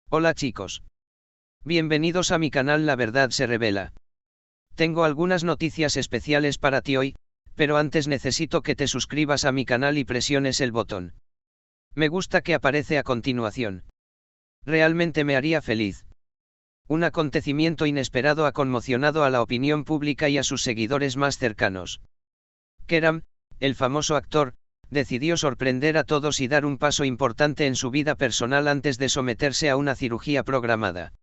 Hola chicos. Bienvenidos a mi canal La Verdad se Revela. Tengo algunas noticias especiales para ti hoy, pero antes necesito que te suscribas a mi canal y presiones el botón me gusta que aparece a continuación. Realmente me haría feliz. Un acontecimiento inesperado ha conmocionado a la opinión pública y a sus seguidores más cercanos. Keram, el famoso actor, decidió sorprender a todos y dar un paso importante en su vida personal antes de someterse a una cirugía programada.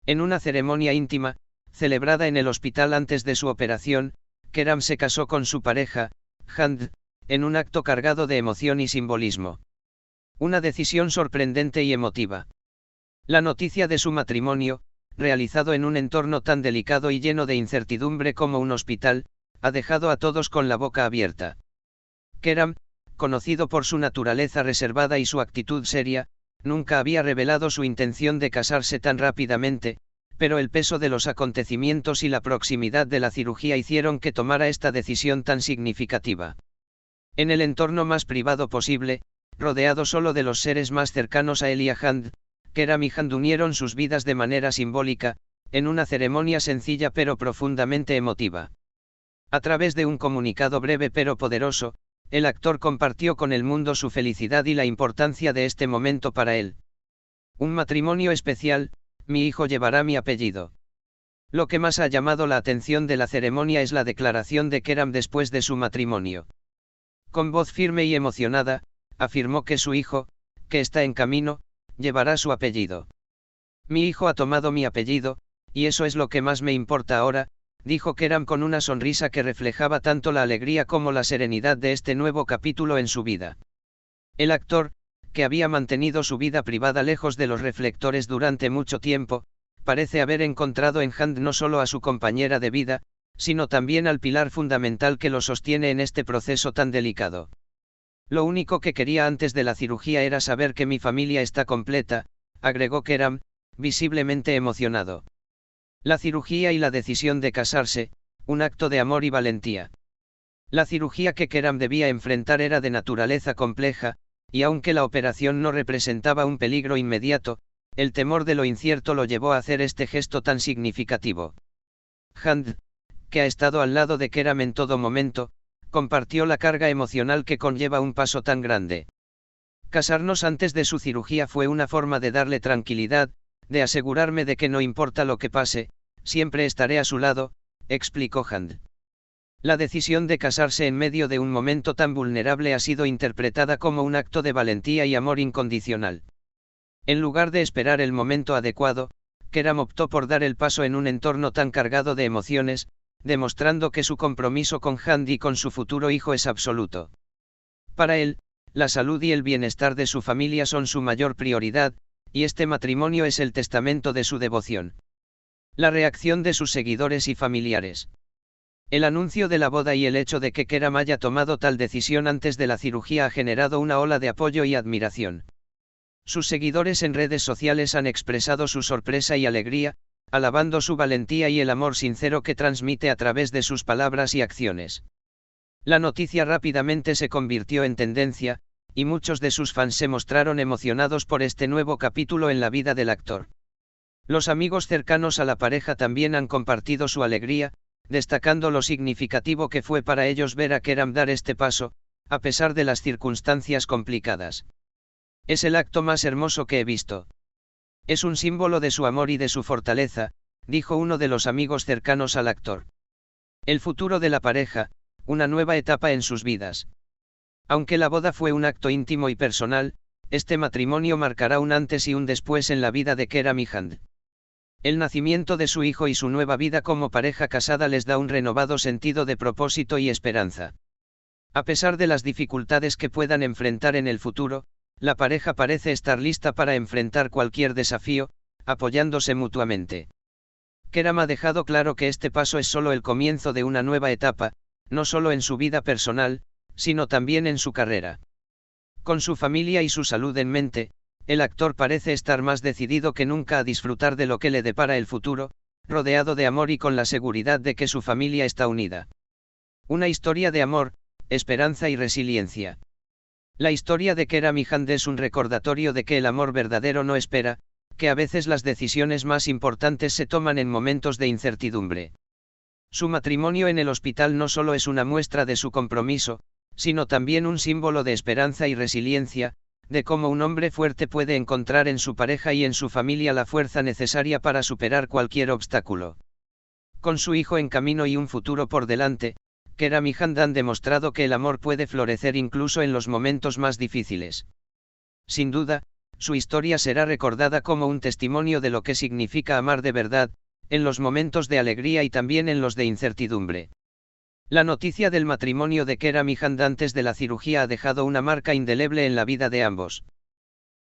En una ceremonia íntima, celebrada en el hospital antes de su operación, Keram se casó con su pareja, Hand, en un acto cargado de emoción y simbolismo. Una decisión sorprendente y emotiva. La noticia de su matrimonio, realizado en un entorno tan delicado y lleno de incertidumbre como un hospital, ha dejado a todos con la boca abierta. Keram, conocido por su naturaleza reservada y su actitud seria, nunca había revelado su intención de casarse tan rápidamente, pero el peso de los acontecimientos y la proximidad de la cirugía hicieron que tomara esta decisión tan significativa. En el entorno más privado posible, rodeado solo de los seres más cercanos a él y a Hand, Keram y Hand unieron sus vidas de manera simbólica, en una ceremonia sencilla pero profundamente emotiva. A través de un comunicado breve pero poderoso, el actor compartió con el mundo su felicidad y la importancia de este momento para él. Un matrimonio especial, mi hijo llevará mi apellido. Lo que más ha llamado la atención de la ceremonia es la declaración de Keram después de su matrimonio. Con voz firme y emocionada, afirmó que su hijo, que está en camino, llevará su apellido. Mi hijo ha tomado mi apellido, y eso es lo que más me importa ahora, dijo Keram con una sonrisa que reflejaba tanto la alegría como la serenidad de este nuevo capítulo en su vida. El actor, que había mantenido su vida privada lejos de los reflectores durante mucho tiempo, parece haber encontrado en Hand no solo a su compañera de vida, sino también al pilar fundamental que lo sostiene en este proceso tan delicado. Lo único que quería antes de la cirugía era saber que mi familia está completa, agregó Keram, visiblemente emocionado. La cirugía y la decisión de casarse, un acto de amor y valentía. La cirugía que Keram debía enfrentar era de naturaleza compleja, y aunque la operación no representaba un peligro inmediato, el temor de lo incierto lo llevó a hacer este gesto tan significativo. Hand, que ha estado al lado de Keram en todo momento, compartió la carga emocional que conlleva un paso tan grande. Casarnos antes de su cirugía fue una forma de darle tranquilidad, de asegurarme de que no importa lo que pase, siempre estaré a su lado, explicó Hand. La decisión de casarse en medio de un momento tan vulnerable ha sido interpretada como un acto de valentía y amor incondicional. En lugar de esperar el momento adecuado, Keram optó por dar el paso en un entorno tan cargado de emociones, demostrando que su compromiso con Hand y con su futuro hijo es absoluto. Para él, la salud y el bienestar de su familia son su mayor prioridad, y este matrimonio es el testamento de su devoción. La reacción de sus seguidores y familiares. El anuncio de la boda y el hecho de que Keram haya tomado tal decisión antes de la cirugía ha generado una ola de apoyo y admiración. Sus seguidores en redes sociales han expresado su sorpresa y alegría, alabando su valentía y el amor sincero que transmite a través de sus palabras y acciones. La noticia rápidamente se convirtió en tendencia, y muchos de sus fans se mostraron emocionados por este nuevo capítulo en la vida del actor. Los amigos cercanos a la pareja también han compartido su alegría, destacando lo significativo que fue para ellos ver a Keram dar este paso, a pesar de las circunstancias complicadas. Es el acto más hermoso que he visto. Es un símbolo de su amor y de su fortaleza, dijo uno de los amigos cercanos al actor. El futuro de la pareja, una nueva etapa en sus vidas. Aunque la boda fue un acto íntimo y personal, este matrimonio marcará un antes y un después en la vida de Keram y Hand. El nacimiento de su hijo y su nueva vida como pareja casada les da un renovado sentido de propósito y esperanza. A pesar de las dificultades que puedan enfrentar en el futuro, la pareja parece estar lista para enfrentar cualquier desafío, apoyándose mutuamente. Keram ha dejado claro que este paso es solo el comienzo de una nueva etapa, no solo en su vida personal, sino también en su carrera. Con su familia y su salud en mente, el actor parece estar más decidido que nunca a disfrutar de lo que le depara el futuro, rodeado de amor y con la seguridad de que su familia está unida. Una historia de amor, esperanza y resiliencia. La historia de Keram y Hand es un recordatorio de que el amor verdadero no espera, que a veces las decisiones más importantes se toman en momentos de incertidumbre. Su matrimonio en el hospital no solo es una muestra de su compromiso, sino también un símbolo de esperanza y resiliencia, de cómo un hombre fuerte puede encontrar en su pareja y en su familia la fuerza necesaria para superar cualquier obstáculo. Con su hijo en camino y un futuro por delante, Keram y Hand han demostrado que el amor puede florecer incluso en los momentos más difíciles. Sin duda, su historia será recordada como un testimonio de lo que significa amar de verdad, en los momentos de alegría y también en los de incertidumbre. La noticia del matrimonio de Keram y Hand antes de la cirugía ha dejado una marca indeleble en la vida de ambos.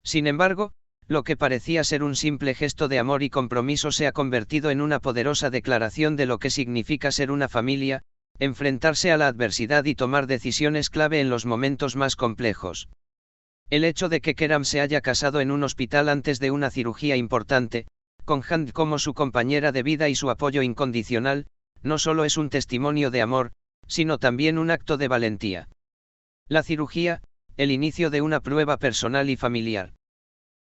Sin embargo, lo que parecía ser un simple gesto de amor y compromiso se ha convertido en una poderosa declaración de lo que significa ser una familia, enfrentarse a la adversidad y tomar decisiones clave en los momentos más complejos. El hecho de que Keram se haya casado en un hospital antes de una cirugía importante, con Hand como su compañera de vida y su apoyo incondicional, no solo es un testimonio de amor, sino también un acto de valentía. La cirugía, el inicio de una prueba personal y familiar.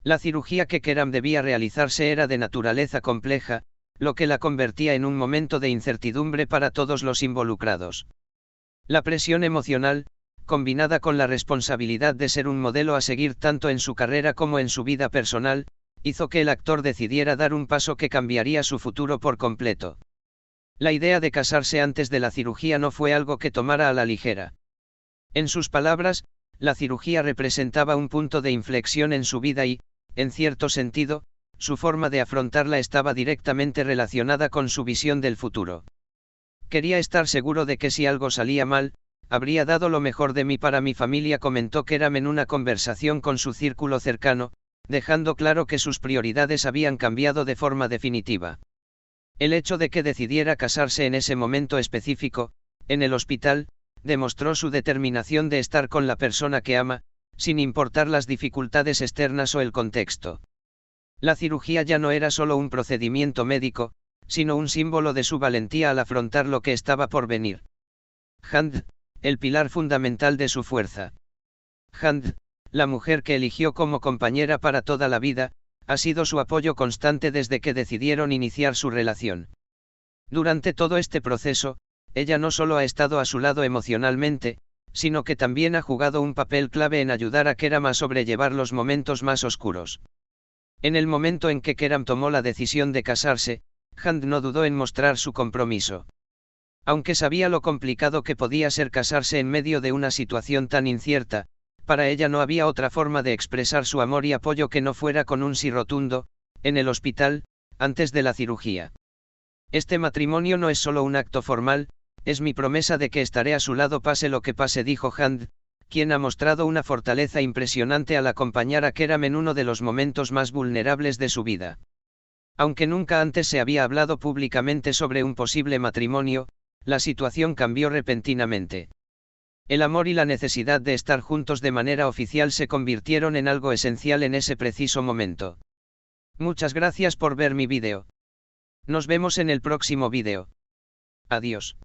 La cirugía que Keram debía realizarse era de naturaleza compleja, lo que la convertía en un momento de incertidumbre para todos los involucrados. La presión emocional, combinada con la responsabilidad de ser un modelo a seguir tanto en su carrera como en su vida personal, hizo que el actor decidiera dar un paso que cambiaría su futuro por completo. La idea de casarse antes de la cirugía no fue algo que tomara a la ligera. En sus palabras, la cirugía representaba un punto de inflexión en su vida y, en cierto sentido, su forma de afrontarla estaba directamente relacionada con su visión del futuro. Quería estar seguro de que si algo salía mal, habría dado lo mejor de mí para mi familia, comentó Keram en una conversación con su círculo cercano, dejando claro que sus prioridades habían cambiado de forma definitiva. El hecho de que decidiera casarse en ese momento específico, en el hospital, demostró su determinación de estar con la persona que ama, sin importar las dificultades externas o el contexto. La cirugía ya no era solo un procedimiento médico, sino un símbolo de su valentía al afrontar lo que estaba por venir. Hand, el pilar fundamental de su fuerza. Hand, la mujer que eligió como compañera para toda la vida, ha sido su apoyo constante desde que decidieron iniciar su relación. Durante todo este proceso, ella no solo ha estado a su lado emocionalmente, sino que también ha jugado un papel clave en ayudar a Keram a sobrellevar los momentos más oscuros. En el momento en que Keram tomó la decisión de casarse, Hand no dudó en mostrar su compromiso. Aunque sabía lo complicado que podía ser casarse en medio de una situación tan incierta, para ella no había otra forma de expresar su amor y apoyo que no fuera con un sí rotundo, en el hospital, antes de la cirugía. Este matrimonio no es solo un acto formal, es mi promesa de que estaré a su lado pase lo que pase, dijo Hand, quien ha mostrado una fortaleza impresionante al acompañar a Keram en uno de los momentos más vulnerables de su vida. Aunque nunca antes se había hablado públicamente sobre un posible matrimonio, la situación cambió repentinamente. El amor y la necesidad de estar juntos de manera oficial se convirtieron en algo esencial en ese preciso momento. Muchas gracias por ver mi vídeo. Nos vemos en el próximo vídeo. Adiós.